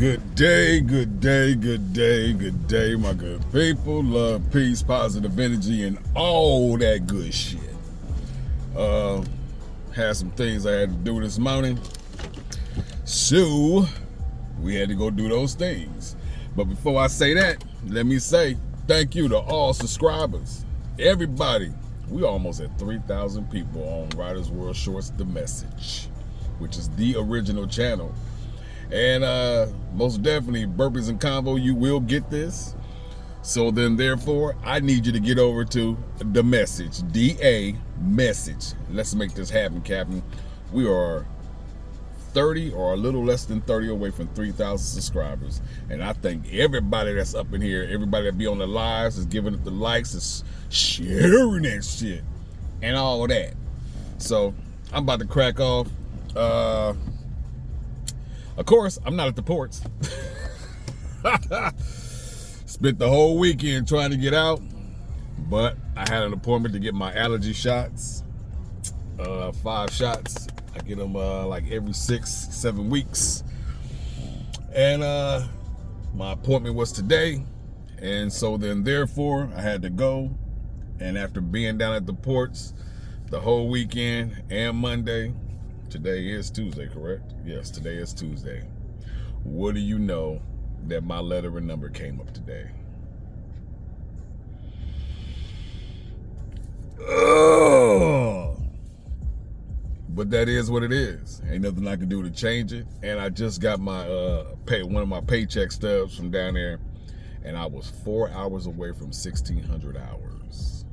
Good day, good day, good day, good day, my good people. Love, peace, positive energy, and all that good shit. Had some things I had to do this morning, so we had to go do those things. But before I say that, let me say thank you to all subscribers. Everybody, we almost at 3,000 people on Writers World Shorts The Message, which is the original channel. And most definitely, Burpees and Convo, you will get this. So then, therefore, I need you to get over to The Message, D-A Message. Let's make this happen, Captain. We are 30 or a little less than 30 away from 3,000 subscribers. And I think everybody that's up in here, everybody that be on the lives, is giving it the likes, is sharing that shit, and all that. So I'm about to crack off. Of course, I'm not at the ports. Spent the whole weekend trying to get out, but I had an appointment to get my allergy shots. 5 shots. I get them like every 6-7 weeks. And my appointment was today. And so then, therefore, I had to go. And after being down at the ports the whole weekend and Monday, today is Tuesday, correct? Yes, today is Tuesday. What do you know that my letter and number came up today? Oh, but that is what it is. Ain't nothing I can do to change it. And I just got my one of my paycheck stubs from down there, and I was 4 hours away from 1,600 hours.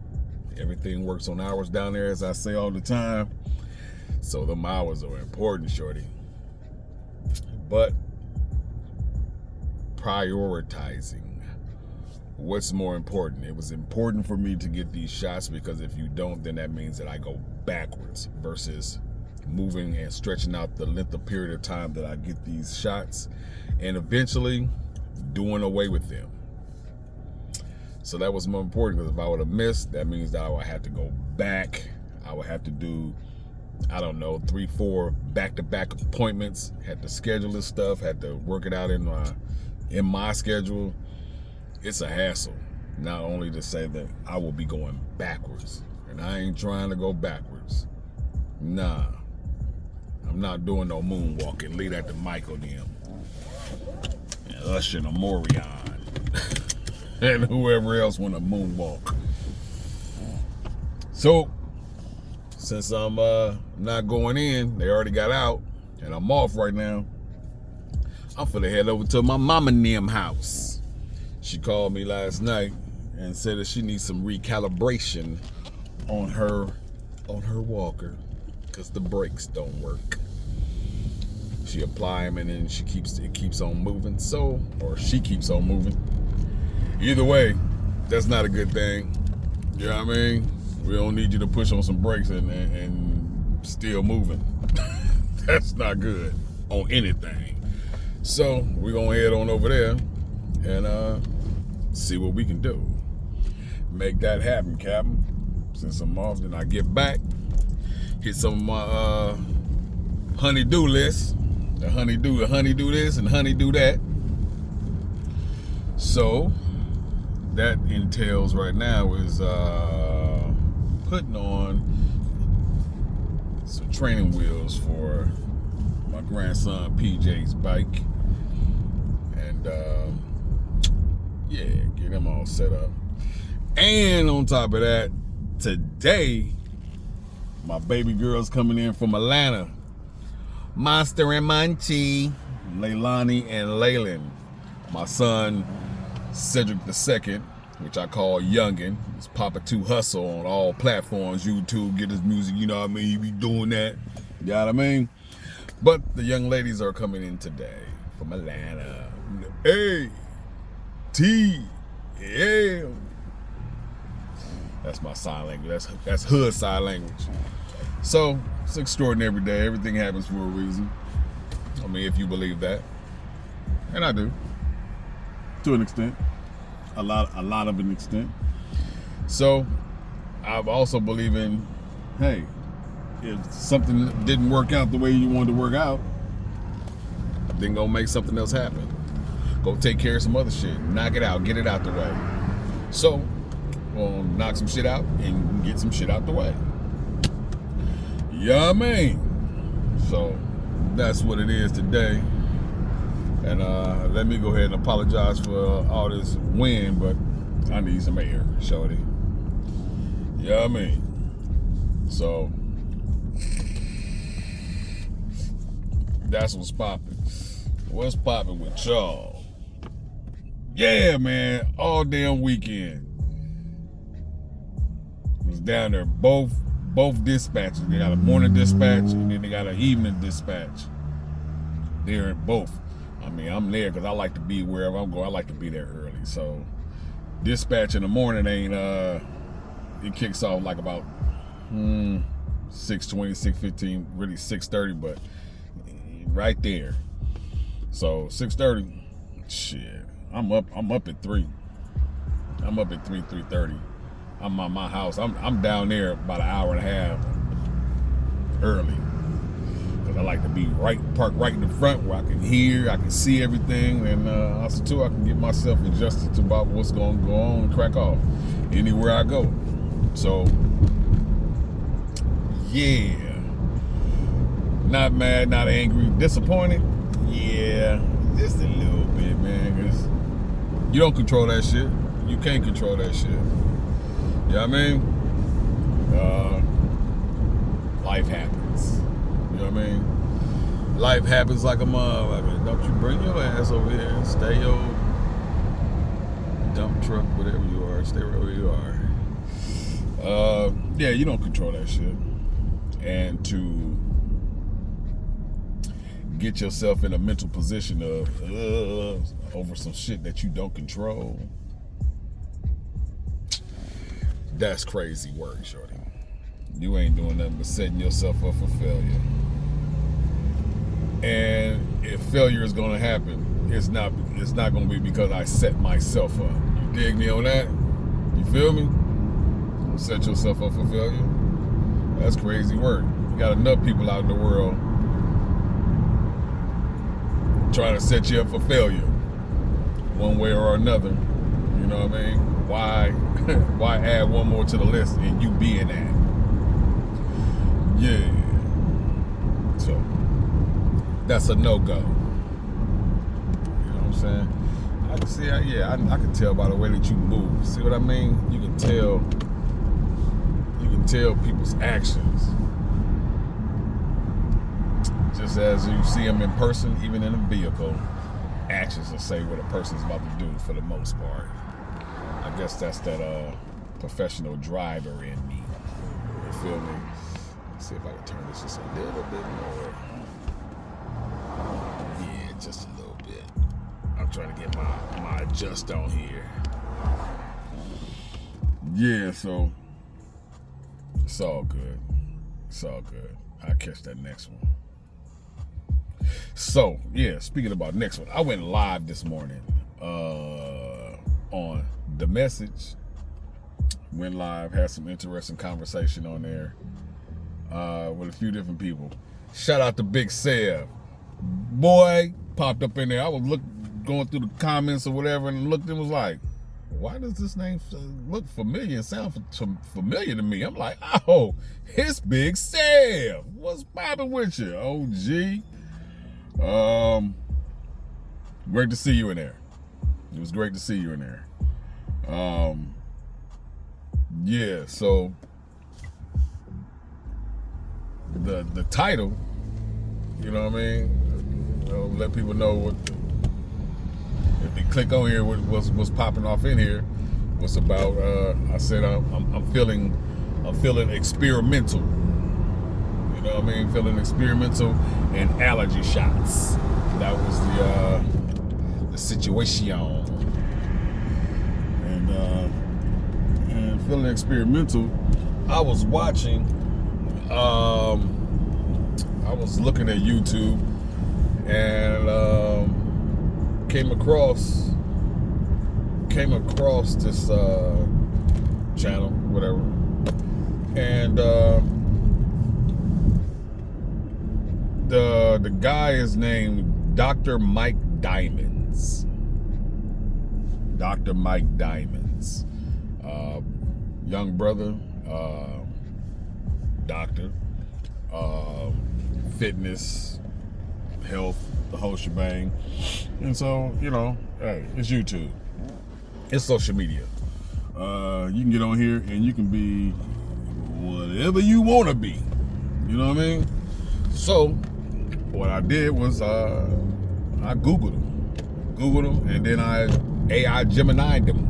Everything works on hours down there, as I say all the time. So them hours are important, shorty. But prioritizing what's more important. It was important for me to get these shots, because if you don't, then that means that I go backwards versus moving and stretching out the length of period of time that I get these shots, and eventually doing away with them. So that was more important, because if I would have missed, that means that I would have to go back. I would have to do, I don't know, 3-4 back-to-back appointments. Had to schedule this stuff, had to work it out in my schedule. It's a hassle. Not only to say that I will be going backwards, and I ain't trying to go backwards. Nah, I'm not doing no moonwalking. Leave that to Michael them, and Usher and Amorion, and whoever else want to moonwalk. So, since I'm not going in, they already got out, and I'm off right now, I'm finna head over to my mama and them house. She called me last night and said that she needs some recalibration on her walker, because the brakes don't work. She apply them, and then it keeps on moving. So, or she keeps on moving. Either way, that's not a good thing. You know what I mean? We don't need you to push on some brakes and still moving. That's not good on anything. So we're gonna head on over there and see what we can do. Make that happen, Captain. Since I'm off, then I get back, hit some of my honey-do list. The honey-do this and honey-do that. So that entails right now is putting on some training wheels for my grandson PJ's bike, and yeah, get him all set up. And on top of that, today my baby girl's coming in from Atlanta. Monster and Munchie, Leilani and Laylan. My son Cedric II, which I call Youngin. It's Papa 2 Hustle on all platforms, YouTube, get his music, you know what I mean? He be doing that, you know what I mean? But the young ladies are coming in today from Atlanta. A-T-L. That's my sign language. That's hood sign language. So, it's extraordinary every day. Everything happens for a reason. I mean, if you believe that. And I do. To an extent. A lot of an extent. So, I also believe in, hey, if something didn't work out the way you wanted to work out, then go make something else happen. Go take care of some other shit. Knock it out. Get it out the way. So, we'll knock some shit out and get some shit out the way. Yeah, I mean. So, that's what it is today. And let me go ahead and apologize for all this wind, but I need some air, shorty. Yeah, I mean. So, that's what's popping. What's popping with y'all? Yeah, man, all damn weekend. Was down there, both dispatches. They got a morning dispatch and then they got an evening dispatch. They're in both. I mean, I'm there because I like to be wherever I'm going. I like to be there early. So, dispatch in the morning ain't, it kicks off like about 6:20, 6:15, really 6:30, but right there. So 6:30, shit. I'm up at 3. I'm up at 3:30. I'm at my house. I'm down there about an hour and a half early. Cause I like to be parked right in the front where I can hear, I can see everything, and also too I can get myself adjusted to about what's going to go on and crack off anywhere I go. So yeah. Not mad, not angry, disappointed. Yeah, just a little bit, man. Cause you don't control that shit. You can't control that shit. You know what I mean? Life happens. You know what I mean? Life happens like a motherfucker. Don't you bring your ass over here and stay your dump truck, whatever you are. Stay right where you are. Yeah, you don't control that shit. And to get yourself in a mental position of over some shit that you don't control, that's crazy work, shorty. You ain't doing nothing but setting yourself up for failure. And if failure is gonna happen, it's not gonna be because I set myself up. You dig me on that? You feel me? Set yourself up for failure. That's crazy work. You got enough people out in the world trying to set you up for failure one way or another. You know what I mean? Why add one more to the list and you being that? Yeah. So that's a no-go. You know what I'm saying? I can see, I can tell by the way that you move. See what I mean? You can tell people's actions. Just as you see them in person, even in a vehicle, actions will say what a person's about to do for the most part. I guess that's that professional driver in me. You feel me? Let's see if I can turn this just a little bit more. Yeah, just a little bit. I'm trying to get my adjust on here. Yeah, so it's all good. It's all good. I'll catch that next one. So, yeah, speaking about next one, I went live this morning on The Message. Went live, had some interesting conversation on there with a few different people. Shout out to Big Sev. Boy, popped up in there. I was going through the comments or whatever and looked and was like, why does this name look familiar and sound familiar to me? I'm like, oh, it's Big Sev. What's popping with you, OG? Great to see you in there. It was great to see you in there. Yeah, so the title, you know what I mean? Let people know what if they click on here what's popping off in here. What's about I said I'm feeling experimental. You know what I mean? Feeling experimental and allergy shots. That was the situation. And feeling experimental, I was watching, I was looking at YouTube and came across this channel, whatever, and the guy is named Dr. Mike Diamonds. Dr. Mike Diamonds. Young brother, doctor, fitness, health, the whole shebang. And so, hey, it's YouTube. It's social media. You can get on here and you can be whatever you want to be. You know what I mean? So, what I did was I Googled them, and then I AI Gemini'd them.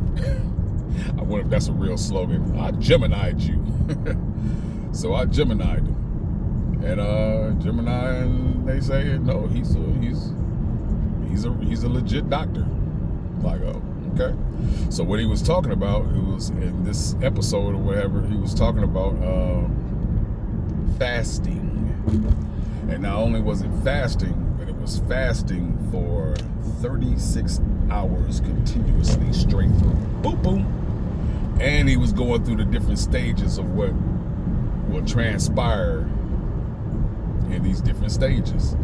I wonder if that's a real slogan. I Gemini'd you. So I Gemini'd them, and Gemini, and they say no, he's a legit doctor. Like, oh, okay. So what he was talking about, it was in this episode or whatever, he was talking about fasting. And not only was it fasting, but it was fasting for 36 hours continuously straight through. Boom, boom. And he was going through the different stages of what will transpire in these different stages.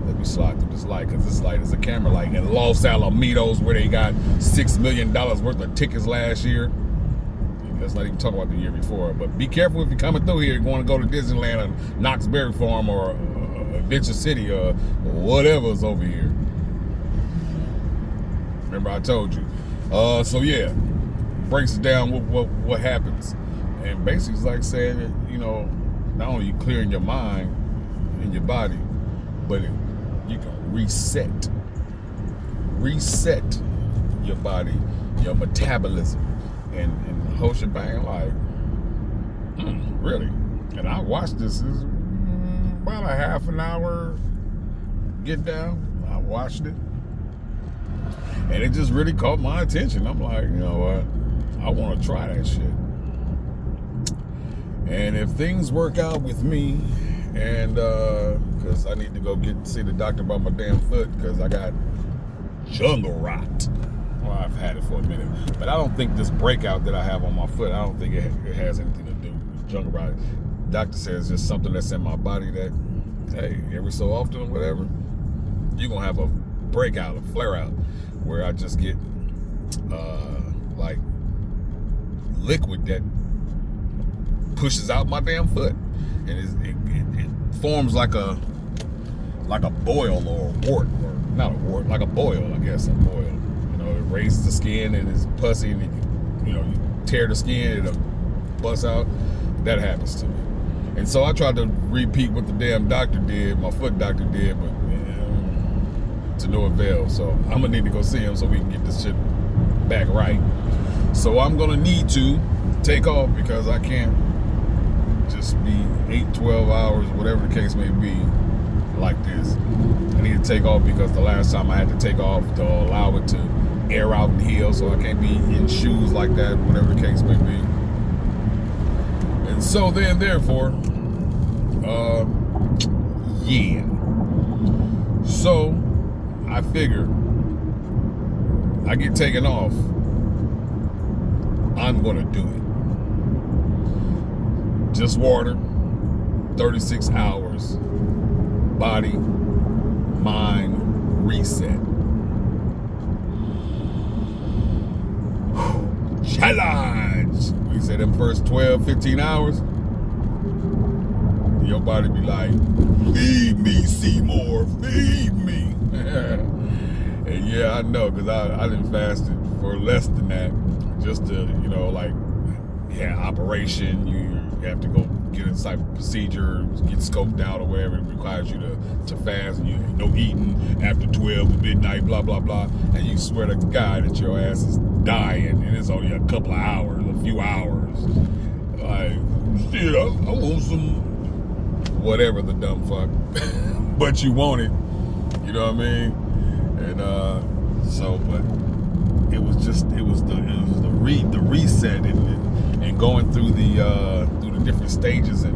Let me slide through this light, because this light is a camera light. In Los Alamitos, where they got $6 million worth of tickets last year. Let's not even talk about the year before. But be careful if you're coming through here, going to go to Disneyland or Knott's Berry Farm or Adventure City or whatever's over here. Remember I told you. So yeah, breaks it down what happens. And basically it's like saying that, not only you clearing your mind and your body, but you can reset your body, your metabolism, and the whole shebang. Like, really? And I watched this. It's about a half an hour get down. I watched it, and it just really caught my attention. I'm like, you know what? I want to try that shit. And if things work out with me, and because I need to go see the doctor about my damn foot, because I got jungle rot. Well, I've had it for a minute, but I don't think this breakout that I have on my foot, I don't think it has anything to do with jungle rot. The doctor says it's just something that's in my body that, hey, every so often or whatever, you're gonna have a breakout, a flare out, where I just get like liquid that pushes out my damn foot, and it forms like a boil or a wart, or not a wart, like a boil, I guess, a boil. It raises the skin and it's pussy, and you tear the skin, it'll bust out. That happens to me. And so I tried to repeat what the damn doctor did, my foot doctor did, but to no avail. So I'm gonna need to go see him so we can get this shit back right. So I'm gonna need to take off, because I can't just be 8-12 hours, whatever the case may be, like this. I need to take off, because the last time I had to take off to allow it to air out and heal, so I can't be in shoes like that, whatever the case may be. And so then, therefore, yeah. So I figure I get taken off, I'm gonna do it. Just water, 36 hours, body, mind, reset. Challenge! We said them first 12, 15 hours, your body be like, feed me, Seymour, feed me. And yeah, I know, because I done fasted for less than that, just to, operation, you have to go get a type of procedure, get scoped out or whatever. It requires you to fast, and no eating after 12 midnight, blah, blah, blah. And you swear to God that your ass is dying, and it's only a couple of hours, a few hours. Like, shit, I want some whatever the dumb fuck. But you want it. You know what I mean? And but it was the reset and going through the different stages and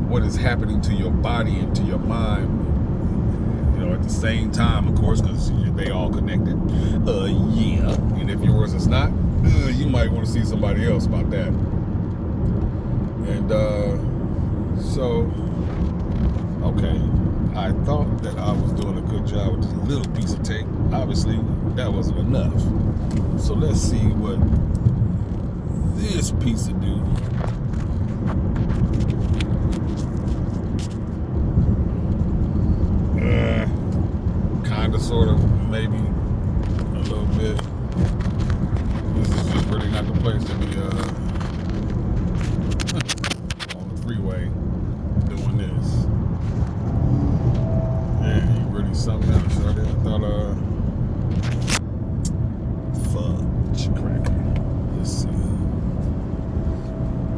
what is happening to your body and to your mind, at the same time, of course, because they all connected. Yeah. And if yours is not, you might want to see somebody else about that. And so, okay, I thought that I was doing a good job with this little piece of tape. Obviously, that wasn't enough. So let's see what this piece will do. Kinda, sorta, maybe a little bit. This is just really not the place to be on the freeway doing this. Yeah, you really something else. I thought fudge cracker. Let's see.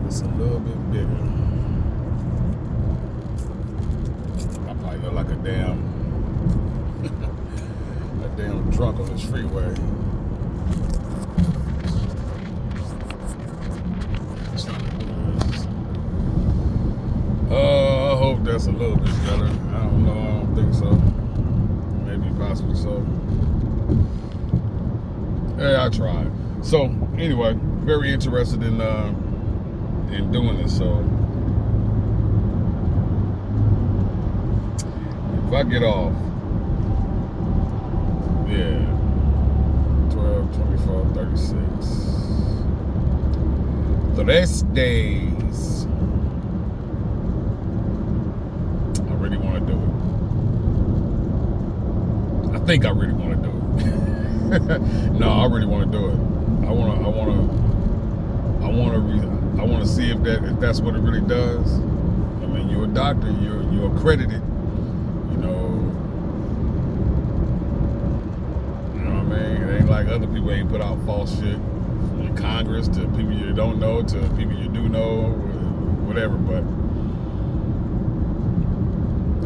It's a little bit bigger. I probably look like a damn drunk on this freeway. I hope that's a little bit better. I don't know. I don't think so. Maybe possibly so. Yeah, I tried. So anyway, very interested in doing this. So if I get off, yeah, 12, 24, 36. 3 days. I really want to do it. I think I really want to do it. No, I really want to do it. I want to see if that's what it really does. I mean, you're a doctor. You're accredited. It ain't like other people ain't put out false shit from Congress to people you don't know to people you do know, whatever. But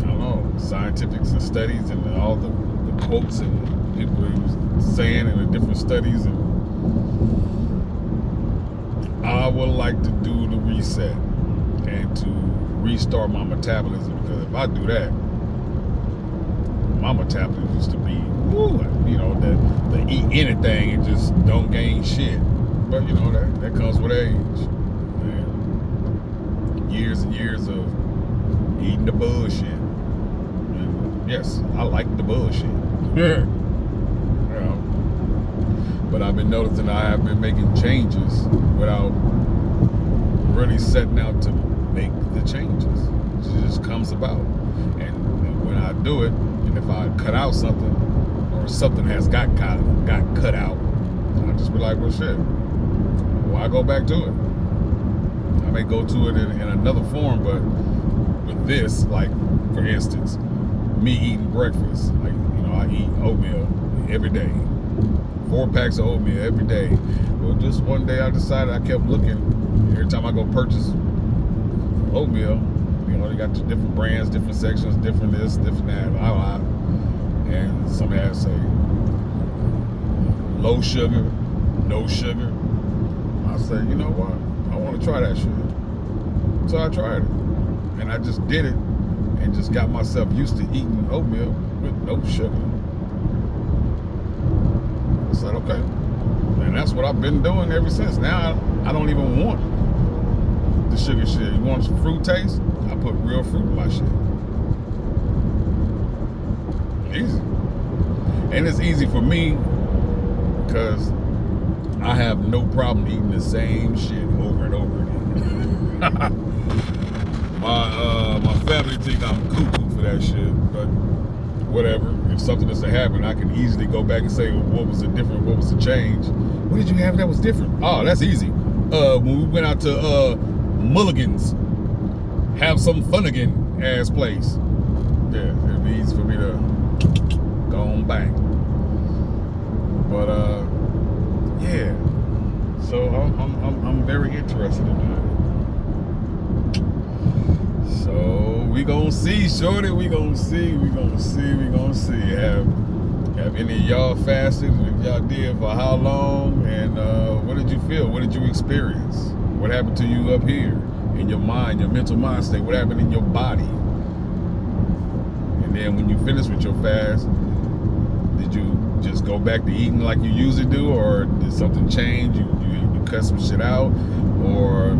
I don't know, scientific studies and all the quotes and people who's saying in the different studies, and I would like to do the reset and to restart my metabolism, because if I do that, my metabolism used to be, the eat anything and just don't gain shit. But that comes with age. Man. Years and years of eating the bullshit. And yes, I like the bullshit. But I've been noticing I have been making changes without really setting out to make the changes. It just comes about. And when I do it, and if I cut out something, or something has got cut out, I'll just be like, well, shit, why go back to it? I may go to it in another form, but with this, like, for instance, me eating breakfast, like, I eat oatmeal every day, 4 packs of oatmeal every day. Well, just one day I decided, I kept looking, every time I go purchase oatmeal, they got different brands, different sections, different this, different that, and some ads say low sugar, no sugar. I said, you know what? I want to try that shit. So I tried it, and I just did it, and just got myself used to eating oatmeal with no sugar. I said, okay, and that's what I've been doing ever since. Now I don't even want the sugar shit. You want some fruit taste? I put real fruit in my shit. Easy. And it's easy for me because I have no problem eating the same shit over and over again. My family think I'm cuckoo for that shit, but whatever. If something is to happen, I can easily go back and say, well, what was the change? What did you have that was different? Oh, that's easy. When we went out to Mulligan's, have some fun again ass place. Yeah, it'd be easy for me to go on back. But yeah. So I'm very interested in that. So we gonna see, shorty. We gonna see. Have any of y'all fasted? If y'all did, for how long? And what did you feel? What did you experience? What happened to you up here? In your mind, your mental mind state, what happened in your body? And then when you finish with your fast, did you just go back to eating like you usually do, or did something change? You cut some shit out, or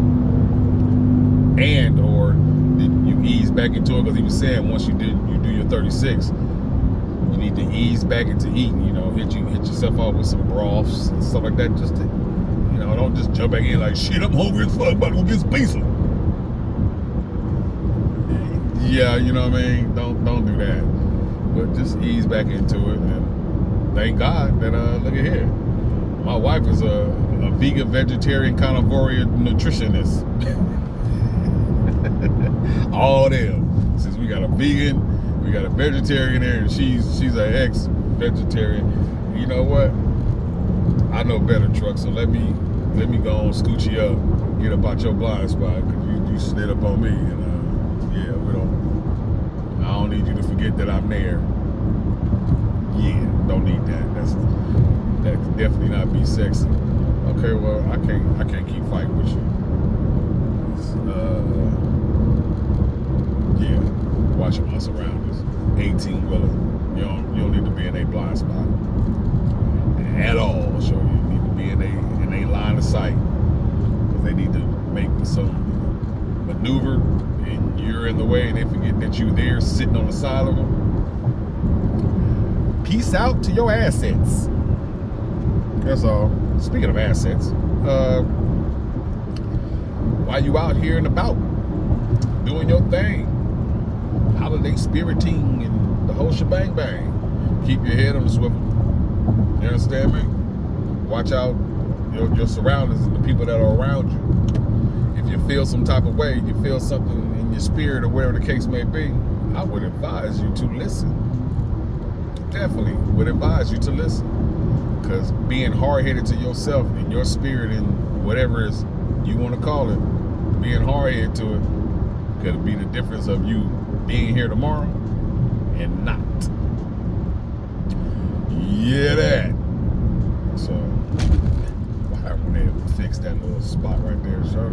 did you ease back into it, because he was saying once you do your 36, you need to ease back into eating. You know, hit yourself off with some broths and stuff like that. Just to, you know, don't just jump back in like, shit, I'm hungry as fuck, about to go get some pizza. Yeah, you know what I mean. Don't do that. But just ease back into it, and thank God that look at here. My wife is a vegan, vegetarian, carnivore nutritionist. All them. Since we got a vegan, we got a vegetarian there, and she's an ex-vegetarian. You know what? I know better, truck. So let me go on, scooch you up, get up out your blind spot, because you slid up on me, and yeah, I don't need you to forget that I'm there. Yeah, don't need that. That could definitely not be sexy. Okay, well, I can't keep fighting with you. Yeah, watching my surroundings. 18-wheeler. You don't need to be in a blind spot at all. So you need to be in a line of sight, because they need to make some maneuver, and you're in the way, and they forget that you're there sitting on the side of them. Peace out to your assets. That's all. Speaking of assets, while you out here and about doing your thing, holiday spiriting and the whole shebang bang, keep your head on the swivel. You understand me? Watch out your surroundings and the people that are around you. If you feel some type of way, you feel something in your spirit or whatever the case may be, I would advise you to listen. Definitely would advise you to listen. Because being hard-headed to yourself and your spirit and whatever is you want to call it, being hard-headed to it could be the difference of you being here tomorrow and not. Yeah, that. So, why I went ahead and fix that little spot right there, sure.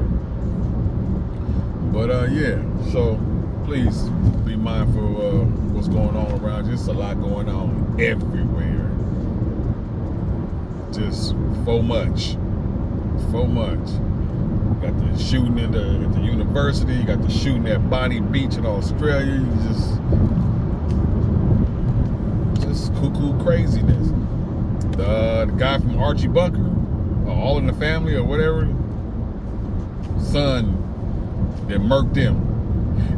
But yeah, so please be mindful of what's going on around you. There's a lot going on everywhere. Just so much. You got the shooting at the university. You got the shooting at Bonny Beach in Australia. You just cuckoo craziness. The guy from Archie Bunker, All in the Family or whatever, son that murked him.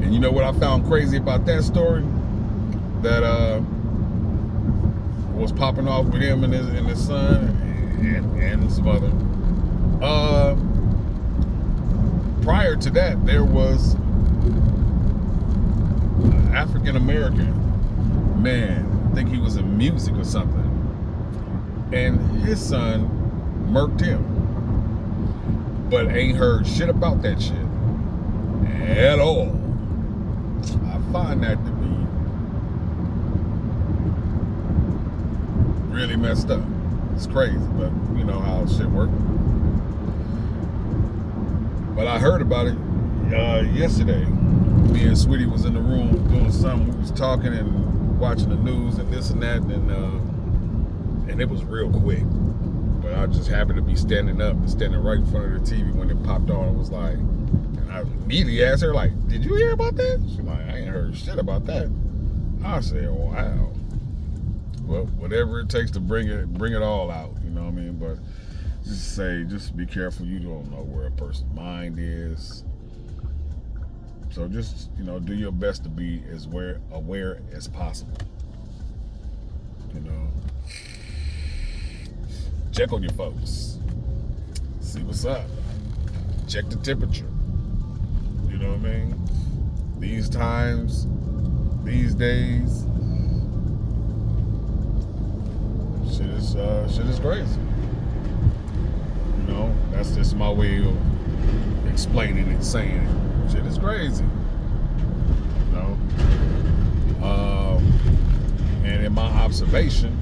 And you know what I found crazy about that story? That was popping off with him and his son and his mother. Prior to that, there was an African American man, I think he was in music or something, and his son murked him, but ain't heard shit about that shit at all. I find that to be really messed up. It's crazy, but you know how shit works. But I heard about it yesterday. Me and Sweetie was in the room doing something. We was talking and watching the news and this and that, and it was real quick. But I just happened to be standing up and standing right in front of the TV when it popped on. It was like, and I immediately asked her, like, "Did you hear about that?" She's like, "I ain't heard shit about that." I said, "Wow." Well, whatever it takes to bring it all out, you know what I mean? But just be careful. You don't know where a person's mind is. So just, do your best to be as aware as possible. Check on your folks. See what's up. Check the temperature. You know what I mean? These times, these days, shit is crazy. That's just my way of explaining it, saying it. Shit is crazy. And in my observation,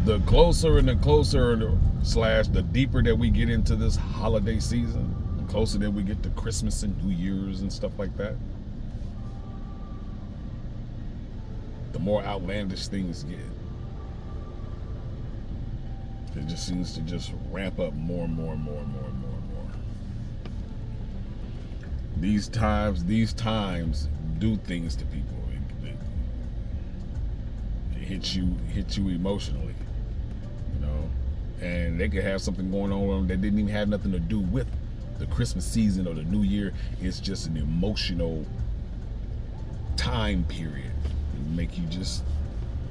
the closer the deeper that we get into this holiday season, the closer that we get to Christmas and New Year's and stuff like that, the more outlandish things get. It just seems to just ramp up more and more and more and more and more and more. These times do things to people. It hits you emotionally, you know. And they could have something going on that didn't even have nothing to do with the Christmas season or the New Year. It's just an emotional time period. It make you just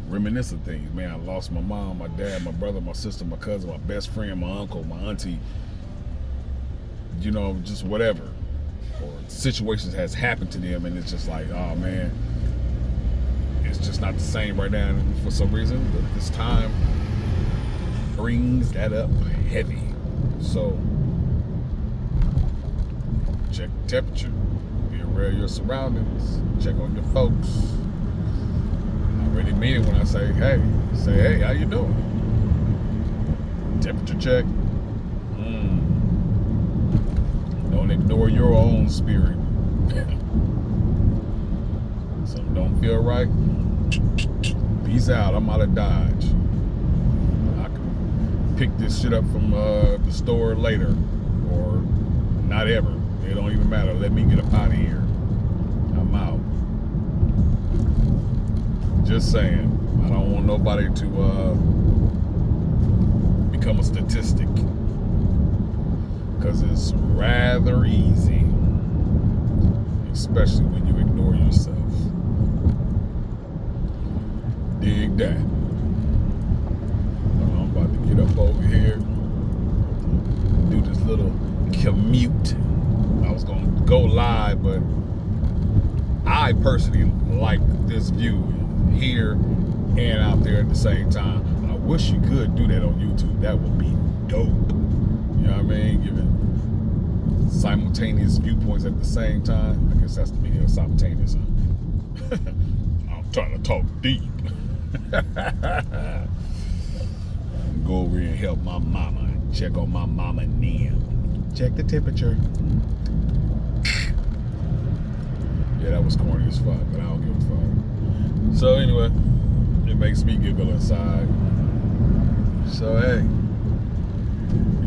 reminisce of things. Man, I lost my mom, my dad, my brother, my sister, my cousin, my best friend, my uncle, my auntie. You know, just whatever. Or situations has happened to them, and it's just like, oh man, it's just not the same right now. And for some reason, this time brings that up heavy. So check the temperature, be aware of your surroundings, check on your folks. I really mean it when I say, hey, how you doing? Temperature check. Don't ignore your own spirit. Something don't feel right. Peace out. I'm out of Dodge. I can pick this shit up from the store later, or not ever. It don't even matter. Let me get up out of here. I'm out. Just saying. I don't want nobody to become a statistic. Because it's rather easy, especially when you ignore yourself. Dig that. I'm about to get up over here, do this little commute. I was going to go live, but I personally like this view here and out there at the same time. I wish you could do that on YouTube. That would be dope. You know what I mean? Giving simultaneous viewpoints at the same time. I guess that's the meaning of simultaneous. I'm trying to talk deep. Go over here and help my mama. Check on my mama and them. Check the temperature. Yeah, that was corny as fuck, but I don't give a fuck. So anyway, it makes me giggle inside. So hey,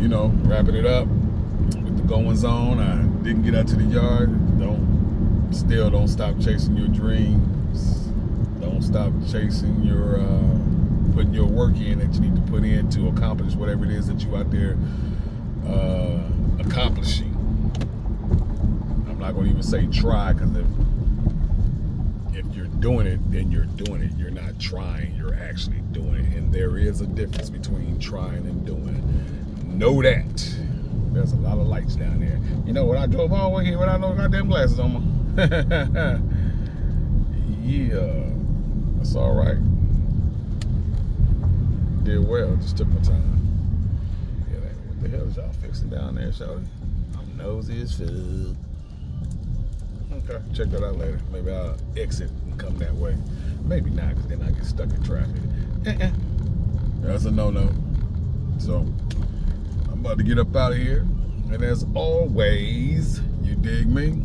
you know, wrapping it up with the goings on. I didn't get out to the yard. Don't stop chasing your dreams. Don't stop chasing your putting your work in that you need to put in to accomplish whatever it is that you out there accomplishing. I'm not gonna even say try, because if you're doing it, then you're doing it. You're not trying, you're actually doing it. And there is a difference between trying and doing it. Know that. There's a lot of lights down there. You know, when I drove all the way here without no goddamn glasses on me. Yeah, that's all right. Did well, just took my time. Yeah, what the hell is y'all fixing down there, shawty? I'm nosy as fuck. Okay, check that out later. Maybe I'll exit and come that way. Maybe not, because then I get stuck in traffic. That's a no-no. So, I'm about to get up out of here. And as always, you dig me?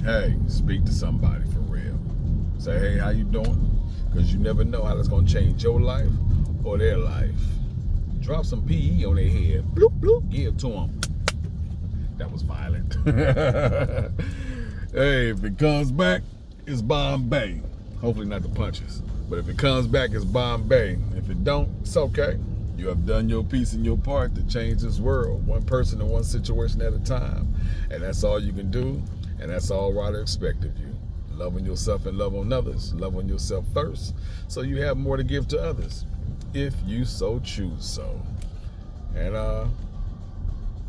Hey, speak to somebody for real. Say, hey, how you doing? Because you never know how that's going to change your life or their life. Drop some PE on their head. Bloop, bloop. Give to them. That was violent. Hey, if it comes back, it's Bombay. Hopefully not the punches. But if it comes back, it's Bombay. If it don't, it's okay. You have done your piece and your part to change this world, one person and one situation at a time. And that's all you can do, and that's all Ryder expects of you. Love on yourself and love on others. Love on yourself first, so you have more to give to others, if you so choose so. And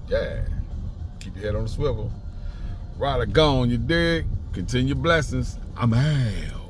yeah, keep your head on the swivel. Ryder gone, you dig? Continue blessings. I'm out.